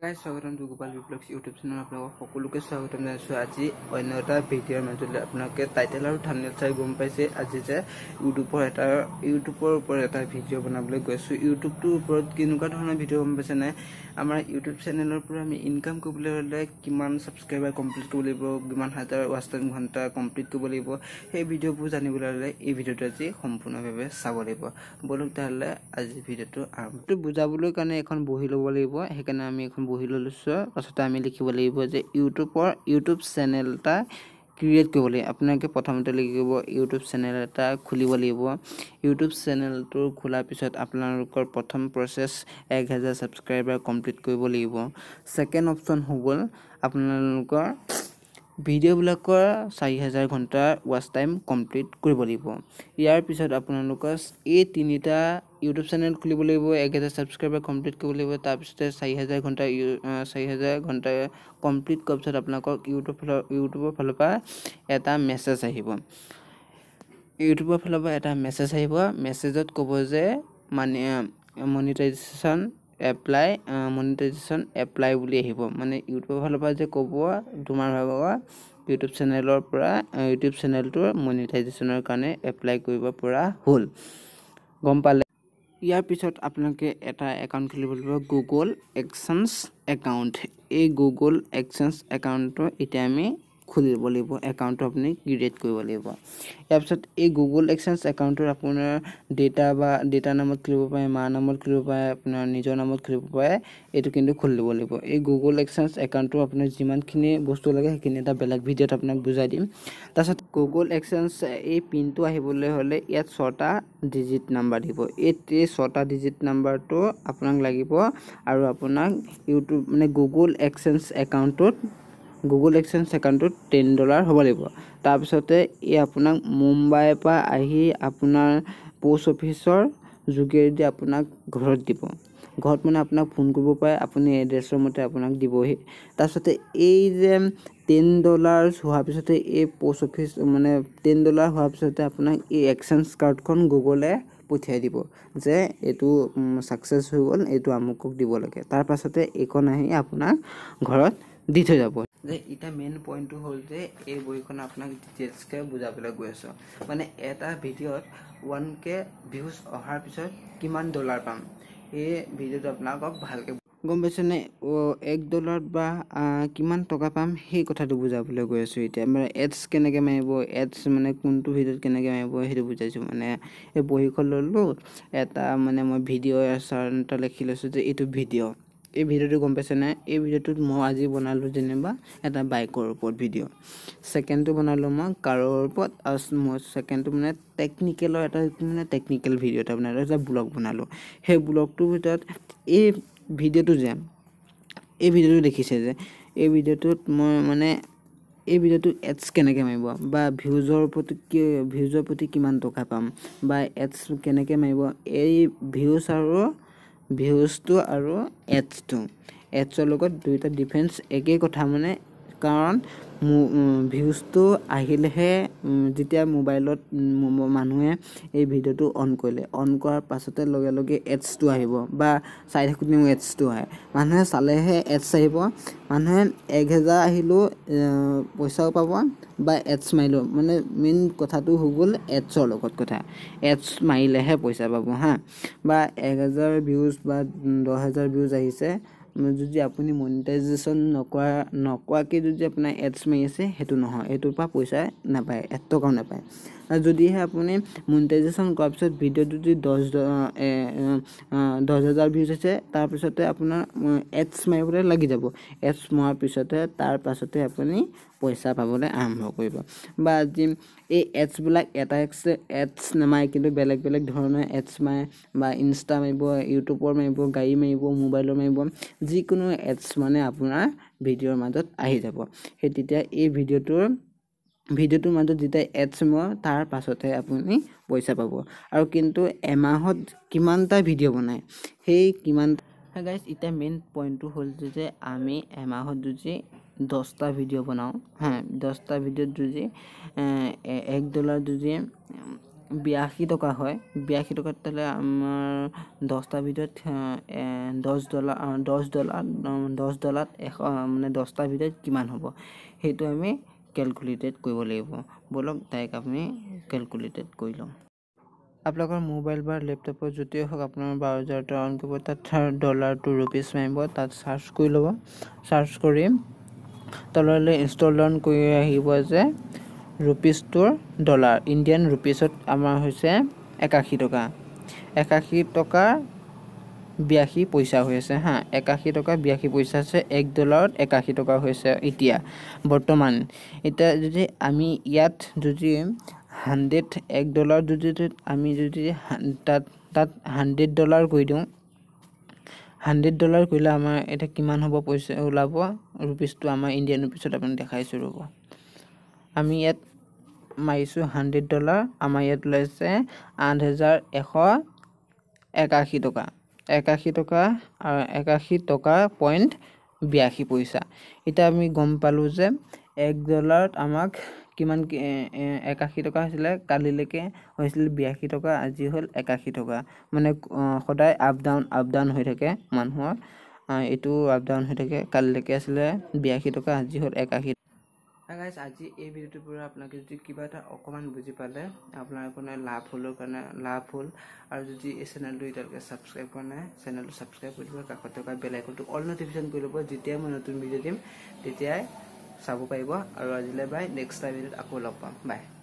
Guys স্বাগতম Gopal blogs YouTube channel আপোনালোকক সকলোকে স্বাগতম জনাইছোঁ। আজি অন্য এটা ভিডিঅ'ৰ মাজলৈ আপোনালোকে টাইটেল আৰু থাম্বনেল চাই গম পাইছে আজি যে ইউটিউবৰ ওপৰত এটা ভিডিঅ' বনাবলৈ গৈছোঁ। ইউটিউবটোৰ ওপৰত কেনেকুৱা ধৰণৰ ভিডিঅ' গম পাইছে নাই? আমাৰ ইউটিউব চেনেলৰ পৰা আমি ইনকাম কৰিবলৈ হ'লে কিমান ছাবস্ক্ৰাইবাৰ কমপ্লিট কৰিব লাগিব, কিমান হাজাৰ ৱাচ টাইম ঘণ্টা কমপ্লিট কৰিব লাগিব, সেই ভিডিঅ'বোৰ জানিবলৈ হ'লে এই ভিডিঅ'টো আজি সম্পূৰ্ণভাৱে চাব লাগিব। বলক তেতিয়াহ'লে আজি ভিডিঅ'টো আৰম্ভ বুজাবলৈ কাৰণে এখন বহি ল'ব লাগিব। সেইকাৰণে আমি এখন বহি লৈ লৈছোঁ। পাছতে আমি লিখিব লাগিব যে ইউটিউব চেনেল এটা ক্ৰিয়েট কৰিব লাগিব। আপোনালোকে প্ৰথমতে লিখিব ইউটিউব চেনেল এটা খুলিব লাগিব। ইউটিউব চেনেলটো খোলাৰ পিছত আপোনালোকৰ প্ৰথম প্ৰচেছ 1000 ছাবস্ক্ৰাইবাৰ কমপ্লিট কৰিব লাগিব। ছেকেণ্ড অপশ্যন হৈ গ'ল আপোনালোকৰ ভিডিঅ'বিলাকৰ 4000 ঘণ্টা ৱাচ টাইম কমপ্লিট কৰিব লাগিব। ইয়াৰ পিছত আপোনালোকৰ এই তিনিটা ইউটিউব চেনেল খুলিব লাগিব, 1000 ছাবস্ক্ৰাইবাৰ কমপ্লিট কৰিব লাগিব, তাৰপিছতে 4000 ঘণ্টা কমপ্লিট কৰাৰ পিছত আপোনালোকক ইউটিউবৰ ফালৰ পৰা এটা মেছেজ আহিব। মেছেজত ক'ব যে মনিটাইজেশ্যন এপ্লাই বুলি আহিব। মানে ইউটিউবৰ ফালৰ পৰা যে ক'ব তোমাৰ ইউটিউব চেনেলটোৰ মনিটাইজেশ্যনৰ কাৰণে এপ্লাই কৰিব পৰা হ'ল। গম পালে? ইয়াৰ পিছত আপোনালোকে এটা একাউণ্ট খুলিব লাগিব, গুগল এডচেঞ্চ একাউণ্ট। এই গুগল এডচেঞ্চ একাউণ্টটো এতিয়া আমি খুলিব লাগিব। একাউণ্টটো আপুনি ক্ৰিয়েট কৰিব লাগিব। ইয়াৰ পিছত এই গুগল এডচেঞ্চ একাউণ্টটোৰ আপোনাৰ ডেটা নামত খুলিব পাৰে, মাৰ নামত খুলিব পাৰে, আপোনাৰ নিজৰ নামত খুলিব পাৰে। এইটো কিন্তু খুলি ল'ব লাগিব। এই গুগল এডচেঞ্চ একাউণ্টটো আপোনাৰ যিমানখিনি বস্তু লাগে সেইখিনি এটা বেলেগ ভিডিঅ'ত আপোনাক বুজাই দিম। তাৰপিছত গুগল এডচেঞ্চ এই পিনটো আহিবলৈ হ'লে ইয়াত 6টা ডিজিট নাম্বাৰ দিব। এই 6টা ডিজিট নাম্বাৰটো আপোনাক লাগিব আৰু আপোনাক গুগল এডচেঞ্চ একাউণ্টটোত $10 হ'ব লাগিব। তাৰপিছতে এই আপোনাক মুম্বাইৰ পৰা আহি আপোনাৰ পোষ্ট অফিচৰ যোগেদি আপোনাক ঘৰত দিব। ঘৰত মানে আপোনাক ফোন কৰিব পাৰে, আপুনি এড্ৰেছৰ মতে আপোনাক দিবহি। তাৰপিছতে এই যে $10 হোৱাৰ পিছতে এই পোষ্ট অফিচ $10 হোৱাৰ পিছতে আপোনাক এই এক্সচেঞ্জ কাৰ্ডখন গুগলে পঠিয়াই দিব যে এইটো ছাকচেছ হৈ গ'ল, এইটো আমুকক দিব লাগে। তাৰ পাছতে এইখন আহি আপোনাৰ ঘৰত দি থৈ যাব। যে এতিয়া মেইন পইণ্টটো হ'ল যে এই বহিখন আপোনাক ডিটেইলছকৈ বুজাবলৈ গৈ আছোঁ। মানে এটা ভিডিঅ'ত 1K ভিউজ অহাৰ পিছত কিমান ডলাৰ পাম, এই ভিডিঅ'টো আপোনালোকক ভালকৈ গম পাইছেনে? $1 বা কিমান টকা পাম সেই কথাটো বুজাবলৈ গৈ আছোঁ। এতিয়া এডছ কেনেকৈ মাৰিব, কোনটো ভিডিঅ'ত কেনেকৈ মাৰিব সেইটো বুজাইছোঁ। এই বহীখন ল'লোঁ, এটা মই ভিডিঅ' এটা লিখি লৈছোঁ যে এইটো ভিডিঅ'। এই ভিডিঅ'টো গম পাইছেনে? এই ভিডিঅ'টোত মই আজি বনালোঁ যেনিবা এটা বাইকৰ ওপৰত ভিডিঅ'। ছেকেণ্ডটো বনালোঁ মই কাৰৰ ওপৰত, আৰু মই ছেকেণ্ডটো টেকনিকেলৰ টেকনিকেল ভিডিঅ' এটা বনালোঁ, এটা ব্লগ বনালোঁ। সেই ব্লগটোৰ ভিতৰত এই ভিডিঅ'টো দেখিছে যে এই ভিডিঅ'টোত মই এই ভিডিঅ'টোত এডছ কেনেকৈ মাৰিব, বা ভিউজৰ প্ৰতি কিমান টকা পাম, বা এডছ কেনেকৈ মাৰিব। এই ভিউজটো আৰু এডছৰ লগত দুয়োটা ডিফাৰেঞ্চ একেই কথা। কাৰণ ভিউজটো আহিলেহে যেতিয়া মোবাইলত মানুহে এই ভিডিঅ'টো অন কৰাৰ পাছতে লগে লগে এডছটো আহিব, বা চাই থাকোঁতে এডছটো আহে। মানুহে চালেহে এডছ আহিব। মানুহে 1000 আহিলেও পইচাও পাব, বা এডছ মাৰিলেও। মেইন কথাটো হৈ গ'ল এডছৰ লগত কথা। এডছ মাৰিলেহে পইচা পাব বা 1000 ভিউজ বা 10000 ভিউজ আহিছে, যদি আপুনি মনিটাইজেশ্যন নকৰাকৈ যদি আপোনাৰ এডছ মাৰি আছে, সেইটো নহয়, সেইটোৰ পৰা পইচা নাপায়, 1 টকাও নাপায়। আৰু যদিহে আপুনি মনিটাইজেশ্যন কৰাৰ পিছত ভিডিঅ'টো যদি 10,000 ভিউজ আছে, তাৰপিছতে আপোনাৰ এডছ মাৰিবলৈ লাগি যাব। এডছ মৰাৰ পিছতে আপুনি পইচা পাবলৈ আৰম্ভ কৰিব। বা আজি এই এডছবিলাক এটা এডছ নামাৰে, কিন্তু বেলেগ বেলেগ ধৰণৰ এডছ মাৰে, বা ইনষ্টা মাৰিব, ইউটিউবৰ মাৰিব, গাড়ী মাৰিব, মোবাইলৰ মাৰিব, যিকোনো এডছ আপোনাৰ ভিডিঅ'ৰ মাজত আহি যাব। সেই তেতিয়া এই ভিডিঅ'টোৰ মাজত যেতিয়া এডছ মাৰিব, তাৰ পাছতহে আপুনি পইচা পাব। আৰু কিন্তু এমাহত কিমানটা ভিডিঅ' বনায়, সেই গাইজ এতিয়া মেইন পইণ্টটো হ'ল যে আমি এমাহত যদি 10টা ভিডিঅ' বনাওঁ, 10টা ভিডিঅ'ত যদি $1 যদি 82 টকা হয় 82 টকাত তাহলে আমাৰ 10টা ভিডিঅ'ত $10 মানে 10টা ভিডিঅ'ত কিমান হ'ব সেইটো আমি ক্যালকুলেটেড কৰিব লাগিব বলক তাইক আপুনি ক্যালকুলেটেড কৰি লওঁ আপোনালোকৰ মোবাইল বা ল্যাপটপৰ যদি হওক আপোনাৰ ব্ৰাউজাৰটো অন কৰিব তাত ডলাৰ টু ৰুপিজ মাৰিব তাত সাৰ্চ কৰি ল'ব সাৰ্চ কৰি তললৈ ইনষ্টল ডাউন কৰি আহিব যে रुपीस टूर डॉलर इंडियन रुपीसत आमार होइसे 81 टका 81 टका 82 पैसा होइसे हां 81 टका 82 पैसा से $1 81 टका होइसे इतिया वर्तमान इता जदि आमी यात जदि 100 $1 जदि आमी जदि तात $100 कइ दिउ $100 कइला आमार एटा किमान होबो पैसा ओलाबो रुपीस टु आमार इंडियन रुपीसत आपन देखाइছো रबो আমি ইয়াত মাইছো $100 আমাৰ ইয়াত লৈছে 8181 টকা 81 টকা আৰু 81 টকা পইণ্ট 82 পইচা এটা আমি গম পালো যে $1 আমাক কিমান 81 টকা হৈছিল কালিলৈকে হৈছিল 82 টকা আজি হল 81 টকা মানে সদায় আপ ডাউন হৈ থাকে মানুহৰ এটো আপ ডাউন হৈ থাকে কালিলৈকে আছিল 82 টকা আজি হল 81 गाइस आज এই ভিডিওটো পুৰা আপোনালোকে যদি কিবা এটা অকমান বুজি পালে আপোনাৰ কোনো লাভ হলৰ কাৰণে লাভ হল আৰু যদি এই চেনেলটো ইটালকে সাবস্ক্ৰাইব কৰা নাই চেনেলটো সাবস্ক্ৰাইব কৰি দিব কাষত থকা বেল আইকনটো অল নটিফিকেশন কৰি ল'ব যেতিয়া মই নতুন ভিডিও দিম তেতিয়াই চাব পাৰিব আৰু আজিলৈ বাই নেক্সট ভিডিওত আকৌ লগ পাম বাই